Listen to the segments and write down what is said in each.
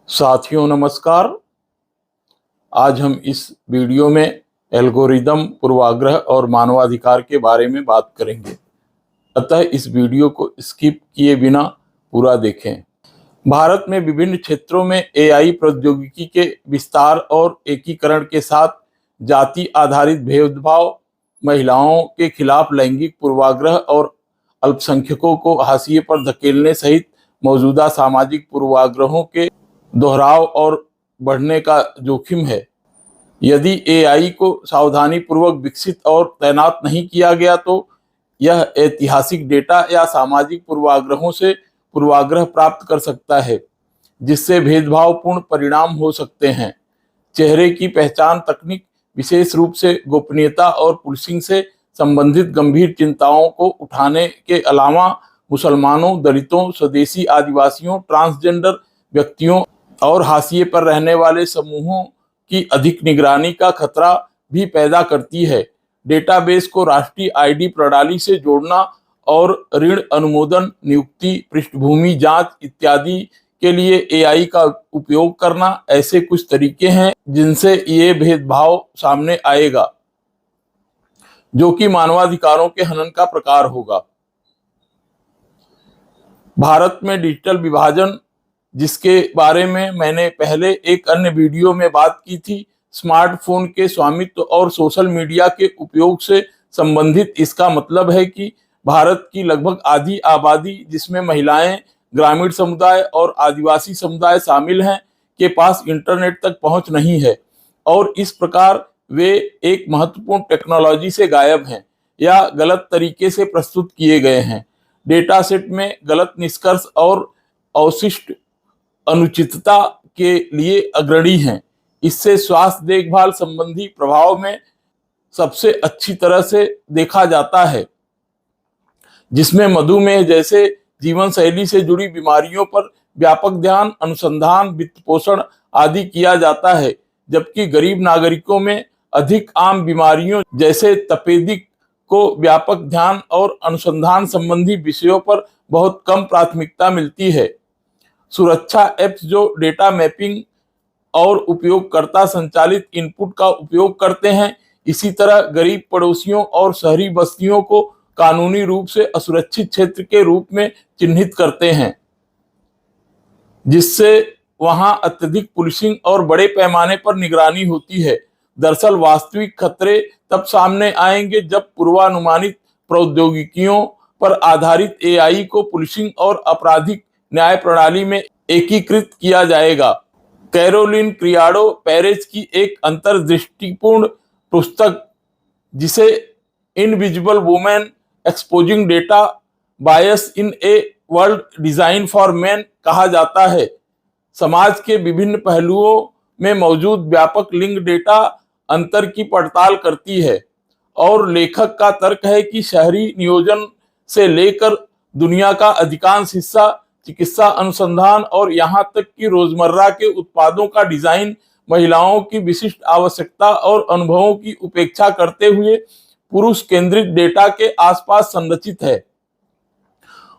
साथियों नमस्कार। आज हम इस वीडियो में एल्गोरिदम, पूर्वाग्रह और मानवाधिकार के बारे में बात करेंगे, अतः इस वीडियो को स्किप किए बिना पूरा देखें। भारत में विभिन्न क्षेत्रों में एआई प्रौद्योगिकी के विस्तार और एकीकरण के साथ जाति आधारित भेदभाव, महिलाओं के खिलाफ लैंगिक पूर्वाग्रह और अल्पसंख्यकों को हाशिए पर धकेलने सहित मौजूदा सामाजिक पूर्वाग्रहों के दोहराव और बढ़ने का जोखिम है। यदि एआई को सावधानीपूर्वक विकसित और तैनात नहीं किया गया तो यह ऐतिहासिक डेटा या सामाजिक पूर्वाग्रहों से पूर्वाग्रह प्राप्त कर सकता है, जिससे भेदभावपूर्ण परिणाम हो सकते हैं। चेहरे की पहचान तकनीक, विशेष रूप से गोपनीयता और पुलिसिंग से संबंधित गंभीर चिंताओं को उठाने के अलावा मुसलमानों, दलितों, स्वदेशी आदिवासियों, ट्रांसजेंडर व्यक्तियों और हाशिए पर रहने वाले समूहों की अधिक निगरानी का खतरा भी पैदा करती है। डेटाबेस को राष्ट्रीय आईडी प्रणाली से जोड़ना और ऋण अनुमोदन, नियुक्ति, पृष्ठभूमि जांच इत्यादि के लिए एआई का उपयोग करना ऐसे कुछ तरीके हैं जिनसे ये भेदभाव सामने आएगा, जो कि मानवाधिकारों के हनन का प्रकार होगा। भारत में डिजिटल विभाजन, जिसके बारे में मैंने पहले एक अन्य वीडियो में बात की थी, स्मार्टफोन के स्वामित्व और सोशल मीडिया के उपयोग से संबंधित। इसका मतलब है कि भारत की लगभग आधी आबादी, जिसमें महिलाएं, ग्रामीण समुदाय और आदिवासी समुदाय शामिल हैं, के पास इंटरनेट तक पहुंच नहीं है और इस प्रकार वे एक महत्वपूर्ण टेक्नोलॉजी से गायब हैं या गलत तरीके से प्रस्तुत किए गए हैं। डेटा सेट में गलत निष्कर्ष और अवशिष्ट अनुचितता के लिए अग्रणी हैं। इससे स्वास्थ्य देखभाल संबंधी प्रभाव में सबसे अच्छी तरह से देखा जाता है, जिसमें मधुमेह जैसे जीवन शैली से जुड़ी बीमारियों पर व्यापक ध्यान, अनुसंधान, वित्त पोषण आदि किया जाता है, जबकि गरीब नागरिकों में अधिक आम बीमारियों जैसे तपेदिक को व्यापक ध्यान और अनुसंधान संबंधी विषयों पर बहुत कम प्राथमिकता मिलती है। सुरक्षा ऐप्स जो डेटा मैपिंग और उपयोगकर्ता संचालित इनपुट का उपयोग करते हैं, इसी तरह गरीब पड़ोसियों और शहरी बस्तियों को कानूनी रूप से असुरक्षित क्षेत्र के रूप में चिन्हित करते हैं, जिससे वहां अत्यधिक पुलिसिंग और बड़े पैमाने पर निगरानी होती है। दरअसल वास्तविक खतरे तब सामने आएंगे जब पूर्वानुमानित प्रौद्योगिकियों पर आधारित एआई को पुलिसिंग और आपराधिक न्याय प्रणाली में एकीकृत किया जाएगा। कैरोलिन क्रियाडो पेरेज की एक अंतर्दृष्टिपूर्ण पुस्तक, जिसे invisible women exposing data bias in a world design for man कहा जाता है, समाज के विभिन्न पहलुओं में मौजूद व्यापक लिंग डेटा अंतर की पड़ताल करती है। और लेखक का तर्क है कि शहरी नियोजन से लेकर दुनिया का अधिकांश हिस्सा, चिकित्सा अनुसंधान और यहाँ तक कि रोजमर्रा के उत्पादों का डिजाइन महिलाओं की विशिष्ट आवश्यकता और अनुभवों की उपेक्षा करते हुए पुरुष केंद्रित डेटा के आसपास संरचित है।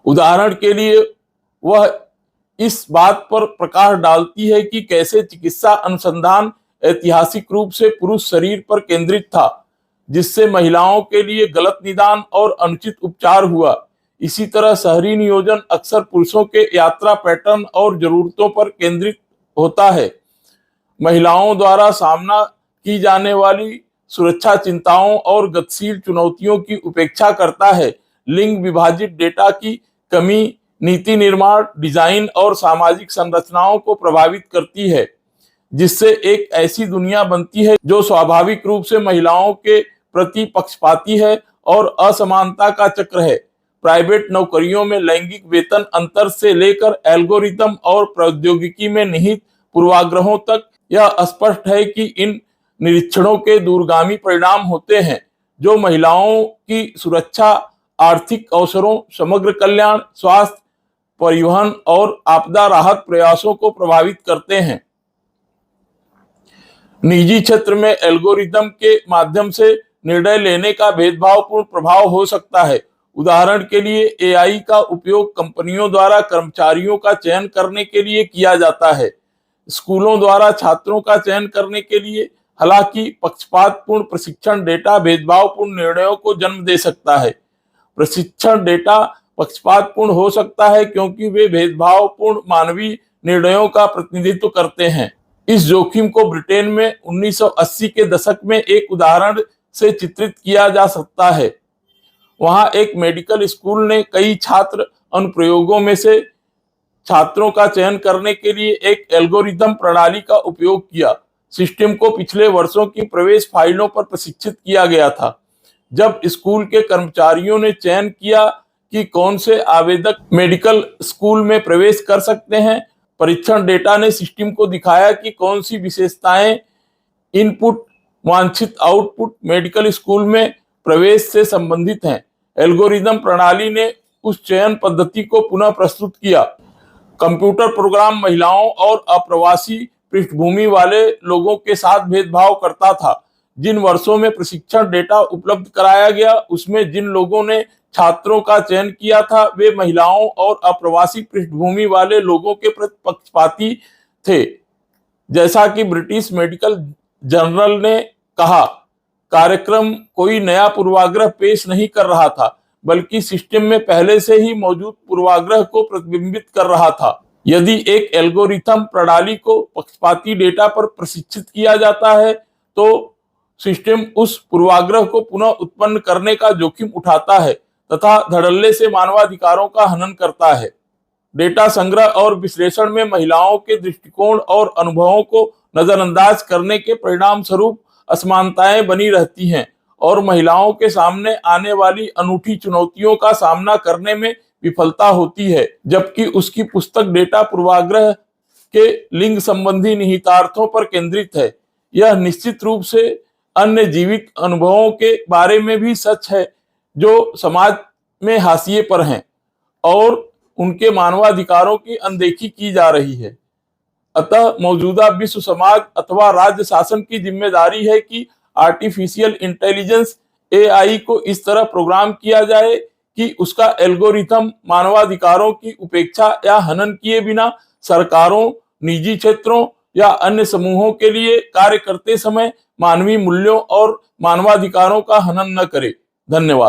उदाहरण के लिए वह इस बात पर प्रकाश डालती है कि कैसे चिकित्सा अनुसंधान ऐतिहासिक रूप से पुरुष शरीर पर केंद्रित था, जिससे महिलाओं के लिए गलत निदान और अनुचित उपचार हुआ। इसी तरह शहरी नियोजन अक्सर पुरुषों के यात्रा पैटर्न और जरूरतों पर केंद्रित होता है। महिलाओं द्वारा सामना की जाने वाली सुरक्षा चिंताओं और गतिशील चुनौतियों की उपेक्षा करता है। लिंग विभाजित डेटा की कमी नीति निर्माण, डिजाइन और सामाजिक संरचनाओं को प्रभावित करती है, जिससे एक ऐसी दुनिया बनती है जो स्वाभाविक रूप से महिलाओं के प्रति पक्षपाती है और असमानता का चक्र है। प्राइवेट नौकरियों में लैंगिक वेतन अंतर से लेकर एल्गोरिदम और प्रौद्योगिकी में निहित पूर्वाग्रहों तक यह स्पष्ट है कि इन निरीक्षणों के दूरगामी परिणाम होते हैं, जो महिलाओं की सुरक्षा, आर्थिक अवसरों, समग्र कल्याण, स्वास्थ्य, परिवहन और आपदा राहत प्रयासों को प्रभावित करते हैं। निजी क्षेत्र में एल्गोरिदम के माध्यम से निर्णय लेने का भेदभावपूर्ण प्रभाव हो सकता है। उदाहरण के लिए एआई का उपयोग कंपनियों द्वारा कर्मचारियों का चयन करने के लिए किया जाता है, स्कूलों द्वारा छात्रों का चयन करने के लिए, हालांकि पक्षपातपूर्ण प्रशिक्षण डेटा भेदभावपूर्ण निर्णयों को जन्म दे सकता है। प्रशिक्षण डेटा पक्षपातपूर्ण हो सकता है क्योंकि वे भेदभावपूर्ण मानवीय निर्णयों का प्रतिनिधित्व करते हैं। इस जोखिम को ब्रिटेन में 1980 के दशक में एक उदाहरण से चित्रित किया जा सकता है। वहां एक मेडिकल स्कूल ने कई छात्र अनुप्रयोगों में से छात्रों का चयन करने के लिए एक एल्गोरिथम प्रणाली का उपयोग किया। सिस्टम को पिछले वर्षों की प्रवेश फाइलों पर प्रशिक्षित किया गया था। जब स्कूल के कर्मचारियों ने चयन किया कि कौन से आवेदक मेडिकल स्कूल में प्रवेश कर सकते हैं, परीक्षण डेटा ने सिस्टम को दिखाया कि कौन सी विशेषताएं इनपुट वांछित आउटपुट मेडिकल स्कूल में प्रवेश से संबंधित हैं। एल्गोरिथम प्रणाली ने उस चयन पद्धति को पुनः प्रस्तुत किया। कंप्यूटर प्रोग्राम महिलाओं और अप्रवासी पृष्ठभूमि वाले लोगों के साथ भेदभाव करता था। जिन वर्षों में प्रशिक्षण डेटा उपलब्ध कराया गया, उसमें जिन लोगों ने छात्रों का चयन किया था वे महिलाओं और अप्रवासी पृष्ठभूमि वाले लोगों के प्रति पक्षपाती थे। जैसा कि ब्रिटिश मेडिकल जर्नल ने कहा, कार्यक्रम कोई नया पूर्वाग्रह पेश नहीं कर रहा था, बल्कि सिस्टम में पहले से ही मौजूद पूर्वाग्रह को प्रतिबिंबित कर रहा था। यदि एक एल्गोरिथम प्रणाली को पक्षपाती डेटा पर प्रशिक्षित किया जाता है, तो सिस्टम उस पूर्वाग्रह को पुनः उत्पन्न करने का जोखिम उठाता है तथा धड़ल्ले से मानवाधिकारों का हनन करता है। डेटा संग्रह और विश्लेषण में महिलाओं के दृष्टिकोण और अनुभवों को नजरअंदाज करने के परिणाम स्वरूप असमानताएं बनी रहती हैं और महिलाओं के सामने आने वाली अनूठी चुनौतियों का सामना करने में विफलता होती है। जबकि उसकी पुस्तक डेटा पूर्वाग्रह के लिंग संबंधी निहितार्थों पर केंद्रित है। यह निश्चित रूप से अन्य जीवित अनुभवों के बारे में भी सच है जो समाज में हाशिए पर हैं और उनके मानवाधिकारों की अनदेखी की जा रही है। अतः मौजूदा विश्व समाज अथवा राज्य शासन की जिम्मेदारी है कि आर्टिफिशियल इंटेलिजेंस AI को इस तरह प्रोग्राम किया जाए कि उसका एल्गोरिथम मानवाधिकारों की उपेक्षा या हनन किए बिना सरकारों, निजी क्षेत्रों या अन्य समूहों के लिए कार्य करते समय मानवीय मूल्यों और मानवाधिकारों का हनन न करे। धन्यवाद।